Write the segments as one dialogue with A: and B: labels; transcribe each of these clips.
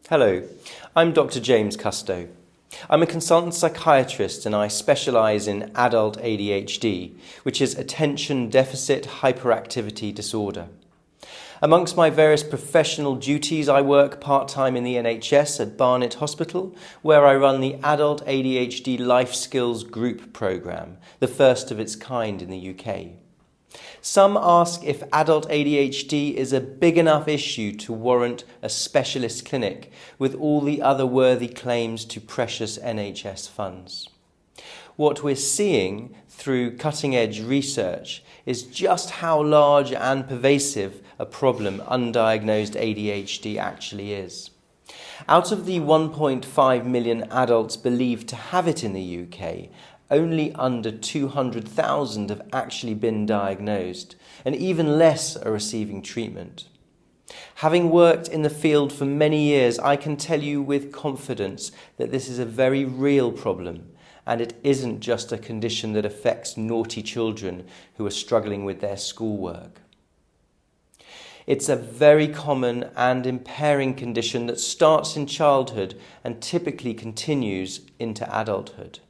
A: Hello, I'm Dr. James Custo. I'm a consultant psychiatrist and I specialise in adult ADHD, which is attention deficit hyperactivity disorder. Amongst my various professional duties, I work part-time in the NHS at Barnet Hospital, where I run the Adult ADHD Life Skills Group programme, the first of its kind in the UK. Some ask if adult ADHD is a big enough issue to warrant a specialist clinic with all the other worthy claims to precious NHS funds. What we're seeing through cutting-edge research is just how large and pervasive a problem undiagnosed ADHD actually is. Out of the 1.5 million adults believed to have it in the UK, only under 200,000 have actually been diagnosed, and even less are receiving treatment. Having worked in the field for many years, I can tell you with confidence that this is a very real problem, and it isn't just a condition that affects naughty children who are struggling with their schoolwork. It's a very common and impairing condition that starts in childhood and typically continues into adulthood.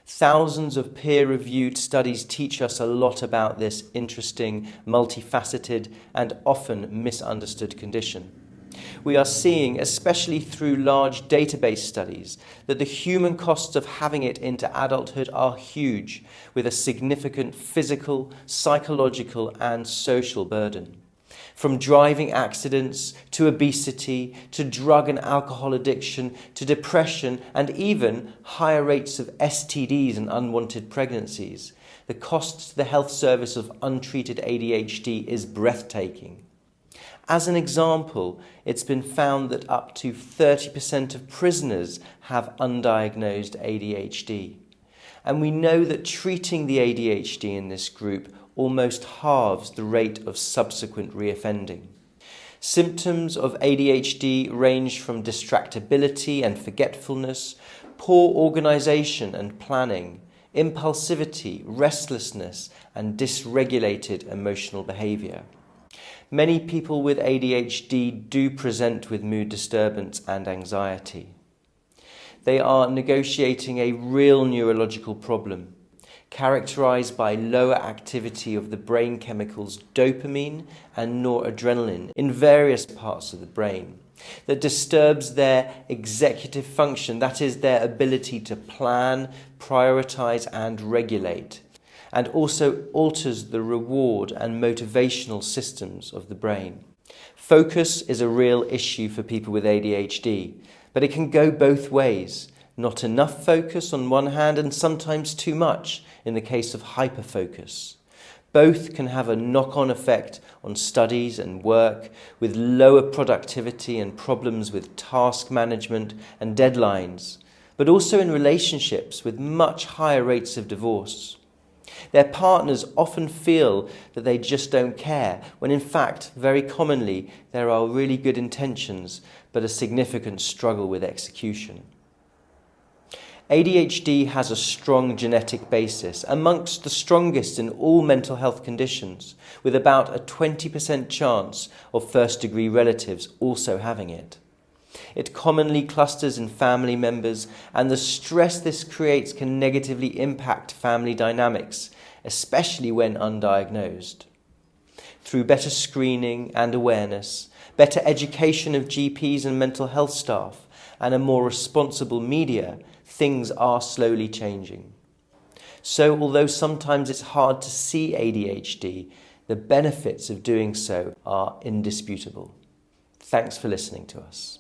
A: Thousands of peer-reviewed studies teach us a lot about this interesting, multifaceted, and often misunderstood condition. We are seeing, especially through large database studies, that the human costs of having it into adulthood are huge, with a significant physical, psychological, and social burden. From driving accidents, to obesity, to drug and alcohol addiction, to depression, and even higher rates of STDs and unwanted pregnancies, the cost to the health service of untreated ADHD is breathtaking. As an example, it's been found that up to 30% of prisoners have undiagnosed ADHD. And we know that treating the ADHD in this group almost halves the rate of subsequent reoffending. Symptoms of ADHD range from distractibility and forgetfulness, poor organisation and planning, impulsivity, restlessness, and dysregulated emotional behaviour. Many people with ADHD do present with mood disturbance and anxiety. They are negotiating a real neurological problem, characterized by lower activity of the brain chemicals dopamine and noradrenaline in various parts of the brain that disturbs their executive function, that is, their ability to plan, prioritize, and regulate, and also alters the reward and motivational systems of the brain. Focus is a real issue for people with ADHD, but it can go both ways. Not enough focus on one hand and sometimes too much in the case of hyperfocus. Both can have a knock-on effect on studies and work, with lower productivity and problems with task management and deadlines, but also in relationships with much higher rates of divorce. Their partners often feel that they just don't care, when in fact, very commonly, there are really good intentions, but a significant struggle with execution. ADHD has a strong genetic basis, amongst the strongest in all mental health conditions, with about a 20% chance of first-degree relatives also having it. It commonly clusters in family members, and the stress this creates can negatively impact family dynamics, especially when undiagnosed. Through better screening and awareness, better education of GPs and mental health staff, and a more responsible media, things are slowly changing. So, although sometimes it's hard to see ADHD, the benefits of doing so are indisputable. Thanks for listening to us.